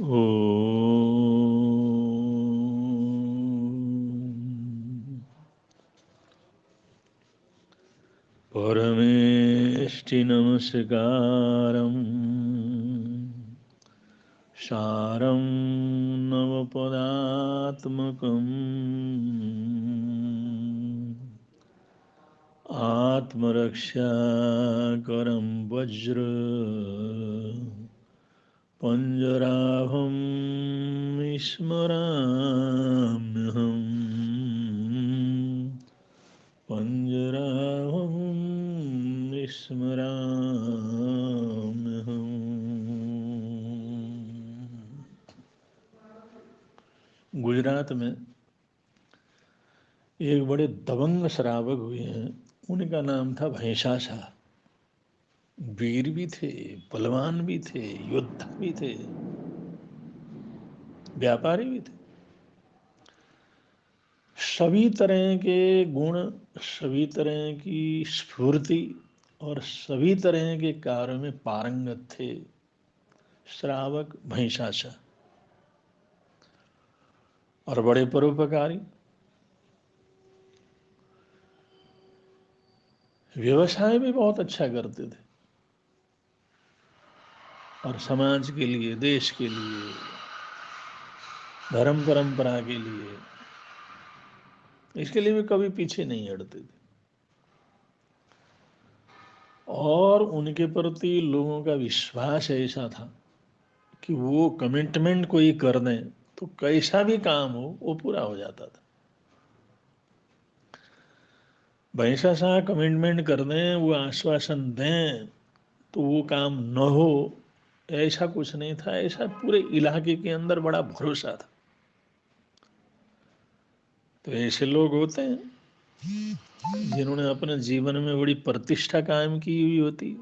ॐ परमेष्टिनमस्कारं सारं नवपदात्मकम् आत्मरक्षाकरं वज्र पञ्जराभं स्मराम्यहम् पञ्जराभं स्मराम्यहम्। गुजरात में एक बड़े दबंग श्रावक हुए हैं। उनका नाम था भैंसा शाह। वीर भी थे, बलवान भी थे, योद्धा भी थे, व्यापारी भी थे। सभी तरह के गुण, सभी तरह की स्फूर्ति और सभी तरह के कार्यों में पारंगत थे श्रावक भैंसा शाह, और बड़े परोपकारी। व्यवसाय भी बहुत अच्छा करते थे, और समाज के लिए, देश के लिए, धर्म परंपरा के लिए, इसके लिए भी कभी पीछे नहीं हटते थे। और उनके प्रति लोगों का विश्वास ऐसा था कि वो कमिटमेंट कोई कर दें तो कैसा भी काम हो वो पूरा हो जाता था। भैंसा शाह कमिटमेंट कर दें, वो आश्वासन दें तो वो काम न हो, ऐसा कुछ नहीं था। ऐसा पूरे इलाके के अंदर बड़ा भरोसा था। तो ऐसे लोग होते हैं जिन्होंने अपने जीवन में बड़ी प्रतिष्ठा कायम की हुई होती।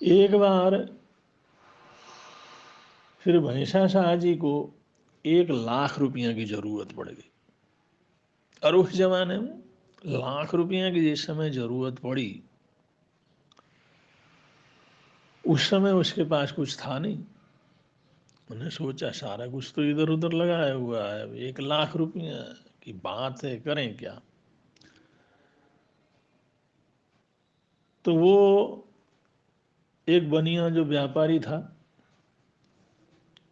एक बार फिर भैंसा शाह जी को 1,00,000 रुपया की जरूरत पड़ गई, और उस जमाने में ₹1,00,000 की जिस समय जरूरत पड़ी, उस समय उसके पास कुछ था नहीं। उन्हें सोचा सारा कुछ तो इधर उधर लगाया हुआ है, 1,00,000 रुपया की बात है, करें क्या। तो वो एक बनिया जो व्यापारी था,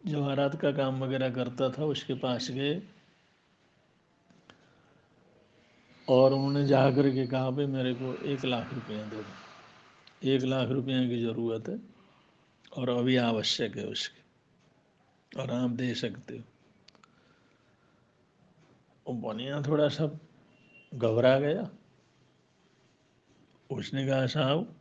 जवाहरात का काम वगैरह करता था, उसके पास गए और उन्होंने जा कर के कहा भाई मेरे को 1,00,000 रुपया दे दो, 1,00,000 रुपया की ज़रूरत है और अभी आवश्यक है उसकी, और आप दे सकते हो। वो बनिया थोड़ा सा घबरा गया। उसने कहा साहब,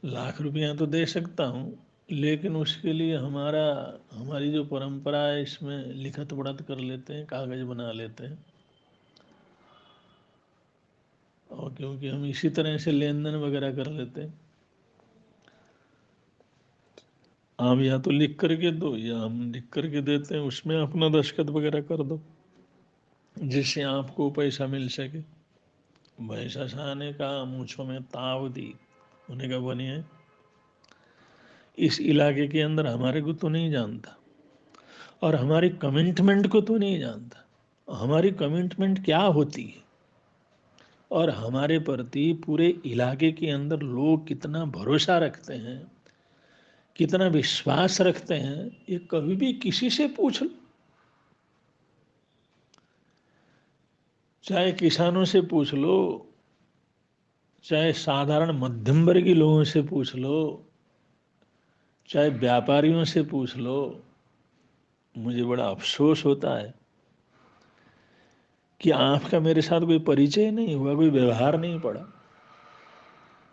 1,00,000 रुपया तो दे सकता हूँ, लेकिन उसके लिए हमारी जो परंपरा है इसमें लिखत पढ़त कर लेते हैं, कागज़ बना लेते हैं, और क्योंकि हम इसी तरह से लेन देन वगैरह कर लेते हैं, आप या तो लिख करके दो या हम लिख करके देते हैं, उसमें अपना दस्तखत वगैरह कर दो जिससे आपको पैसा मिल सके। भैंसा शाह ने कहा, मूँछों में ताव दी। उन्हें कहा बनिए, इस इलाके के अंदर हमारे को तो नहीं जानता और हमारी कमिटमेंट को तो नहीं जानता, हमारी कमिटमेंट क्या होती है और हमारे प्रति पूरे इलाके के अंदर लोग कितना भरोसा रखते हैं, कितना विश्वास रखते हैं, ये कभी भी किसी से पूछ लो। चाहे किसानों से पूछ लो, चाहे साधारण मध्यम वर्गीय लोगों से पूछ लो, चाहे व्यापारियों से पूछ लो, मुझे बड़ा अफसोस होता है कि आपका मेरे साथ कोई परिचय नहीं हुआ, कोई व्यवहार नहीं पड़ा।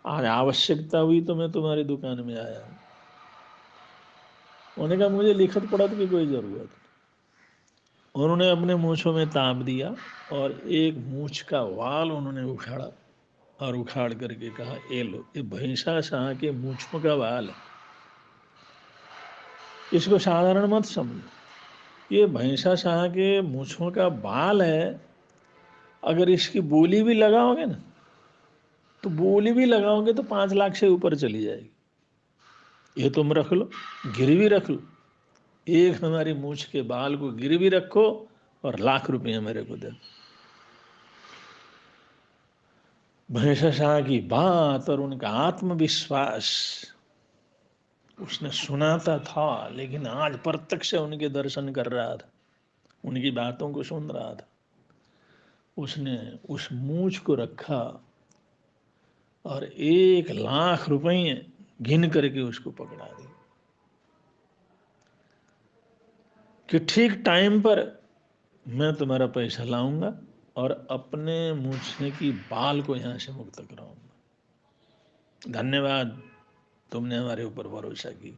आज आवश्यकता हुई तो मैं तुम्हारी दुकान में आया हूँ। उन्होंने कहा मुझे लिखत पढ़त की कोई ज़रूरत नहीं। उन्होंने अपने मूँछों में ताप दिया और एक मूँछ का वाल उन्होंने उखाड़ा और उखाड़ करके कहा, ये लो, ये भैंसा शाह के मूँछों का वाल है, इसको साधारण मत समझो। ये भैंसा शाह के मूँछों का बाल है, अगर इसकी बोली भी लगाओगे ना, तो बोली भी लगाओगे तो 5 लाख से ऊपर चली जाएगी। ये तुम रख लो, गिरवी रख लो, एक हमारी मूछ के बाल को गिरवी रखो और लाख रुपये मेरे को दे दो। भैंसा शाह की बात और उनका आत्मविश्वास, उसने सुनाता था लेकिन आज प्रत्यक्ष उनके दर्शन कर रहा था, उनकी बातों को सुन रहा था। उसने उस मूछ को रखा और 1 लाख रुपये गिन करके उसको पकड़ा दी कि ठीक टाइम पर मैं तुम्हारा पैसा लाऊंगा और अपने मूछने की बाल को यहाँ से मुक्त कराऊंगा। धन्यवाद, तुमने हमारे ऊपर भरोसा की।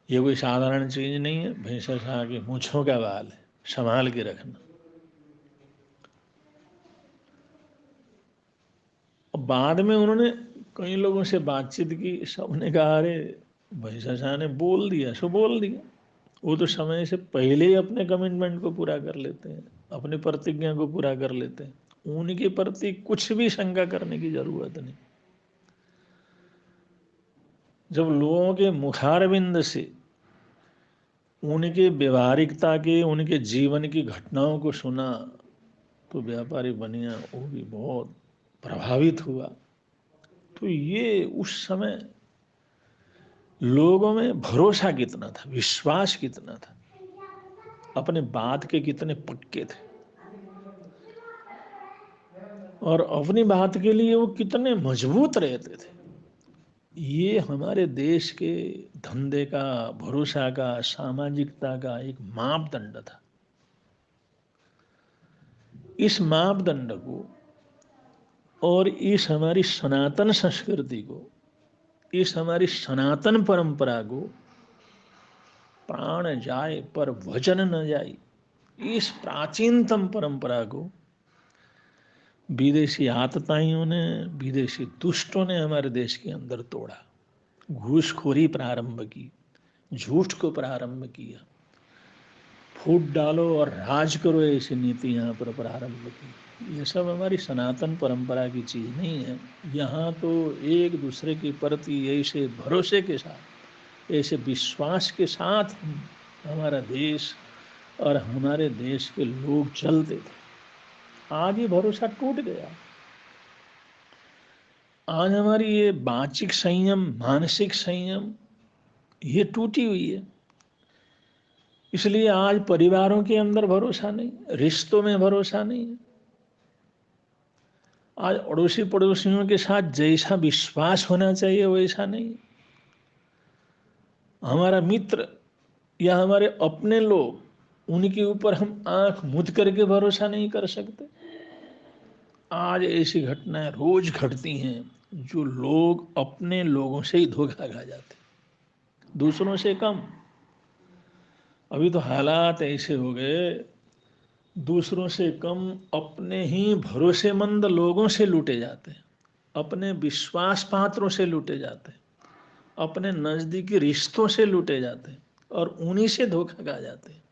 ये कोई साधारण चीज नहीं है, भैंसा शाह की मूछों का बाल है, संभाल के रखना। और बाद में उन्होंने कई लोगों से बातचीत की, सबने कहा अरे भैंसा शाह ने बोल दिया सो बोल दिया, वो तो समय से पहले ही अपने कमिटमेंट को पूरा कर लेते हैं, अपने प्रतिज्ञा को पूरा कर लेते हैं, उनके प्रति कुछ भी शंका करने की जरूरत नहीं। जब लोगों के मुखारविंद से उनके व्यवहारिकता के, उनके जीवन की घटनाओं को सुना तो व्यापारी बनिया वो भी बहुत प्रभावित हुआ। तो ये उस समय लोगों में भरोसा कितना था, विश्वास कितना था, अपने बात के कितने पक्के थे और अपनी बात के लिए वो कितने मजबूत रहते थे। ये हमारे देश के धंधे का, भरोसा का, सामाजिकता का एक मापदंड था। इस मापदंड को और इस हमारी सनातन संस्कृति को, इस हमारी सनातन परंपरा को प्राण जाए पर वचन न जाए, इस प्राचीनतम परंपरा को विदेशी आतताइयों ने, विदेशी दुष्टों ने हमारे देश के अंदर तोड़ा, घूसखोरी प्रारंभ की, झूठ को प्रारंभ किया, फूट डालो और राज करो ऐसी नीति यहाँ पर प्रारंभ की। ये सब हमारी सनातन परंपरा की चीज़ नहीं है। यहाँ तो एक दूसरे के प्रति ऐसे भरोसे के साथ, ऐसे विश्वास के साथ हमारा देश और हमारे देश के लोग चलते थे। आज ये भरोसा टूट गया। आज हमारी ये वाचिक संयम, मानसिक संयम ये टूटी हुई है। इसलिए आज परिवारों के अंदर भरोसा नहीं, रिश्तों में भरोसा नहीं है। आज अड़ोसी पड़ोसियों के साथ जैसा विश्वास होना चाहिए वैसा नहीं। हमारा मित्र या हमारे अपने लोग, उनके ऊपर हम आंख मूंद करके भरोसा नहीं कर सकते। आज ऐसी घटनाएं रोज घटती हैं जो लोग अपने लोगों से ही धोखा खा जाते, दूसरों से कम। अभी तो हालात ऐसे हो गए, दूसरों से कम अपने ही भरोसेमंद लोगों से लूटे जाते हैं, अपने विश्वास पात्रों से लूटे जाते हैं, अपने नजदीकी रिश्तों से लूटे जाते हैं और उन्हीं से धोखा खा जाते हैं।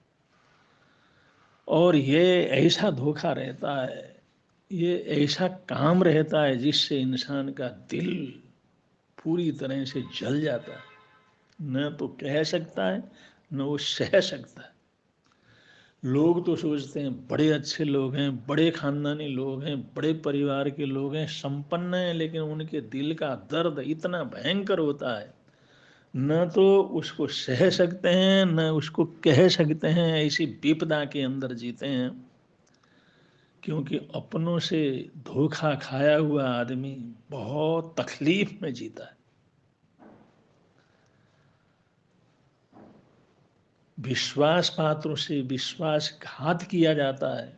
और ये ऐसा धोखा रहता है, ये ऐसा काम रहता है जिससे इंसान का दिल पूरी तरह से जल जाता है, न तो कह सकता है न वो सह सकता है। लोग तो सोचते हैं बड़े अच्छे लोग हैं, बड़े खानदानी लोग हैं, बड़े परिवार के लोग हैं, संपन्न हैं, लेकिन उनके दिल का दर्द इतना भयंकर होता है, न तो उसको सह सकते हैं न उसको कह सकते हैं। ऐसी विपदा के अंदर जीते हैं, क्योंकि अपनों से धोखा खाया हुआ आदमी बहुत तकलीफ में जीता है। विश्वास पात्रों से विश्वासघात किया जाता है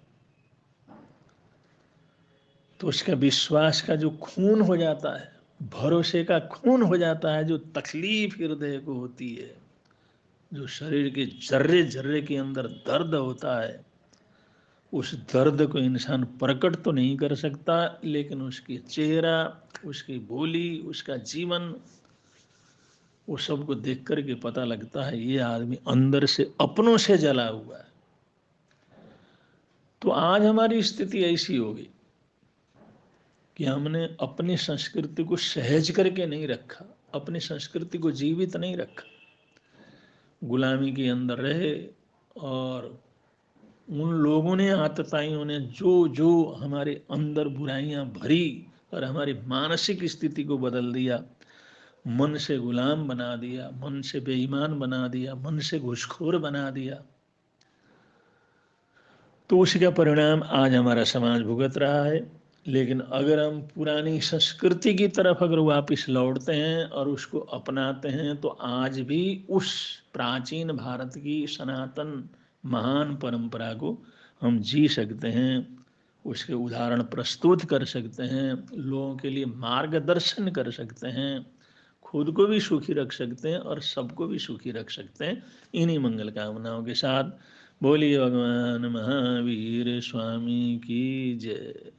तो उसका विश्वास का जो खून हो जाता है, भरोसे का खून हो जाता है, जो तकलीफ हृदय को होती है, जो शरीर के जर्रे जर्रे के अंदर दर्द होता है, उस दर्द को इंसान प्रकट तो नहीं कर सकता, लेकिन उसकी चेहरा, उसकी बोली, उसका जीवन, वो सबको देख करके पता लगता है ये आदमी अंदर से अपनों से जला हुआ है। तो आज हमारी स्थिति ऐसी हो गई कि हमने अपनी संस्कृति को सहज करके नहीं रखा, अपनी संस्कृति को जीवित नहीं रखा, गुलामी के अंदर रहे। और उन लोगों ने, आतताइयों ने जो जो हमारे अंदर बुराइयां भरी और हमारी मानसिक स्थिति को बदल दिया, मन से गुलाम बना दिया, मन से बेईमान बना दिया, मन से घुसखोर बना दिया, तो उसका परिणाम आज हमारा समाज भुगत रहा है। लेकिन अगर हम पुरानी संस्कृति की तरफ अगर वापस लौटते हैं और उसको अपनाते हैं, तो आज भी उस प्राचीन भारत की सनातन महान परंपरा को हम जी सकते हैं, उसके उदाहरण प्रस्तुत कर सकते हैं, लोगों के लिए मार्गदर्शन कर सकते हैं, खुद को भी सुखी रख सकते हैं और सबको भी सुखी रख सकते हैं। इन्हीं मंगल कामनाओं के साथ बोलिए भगवान महावीर स्वामी की जय।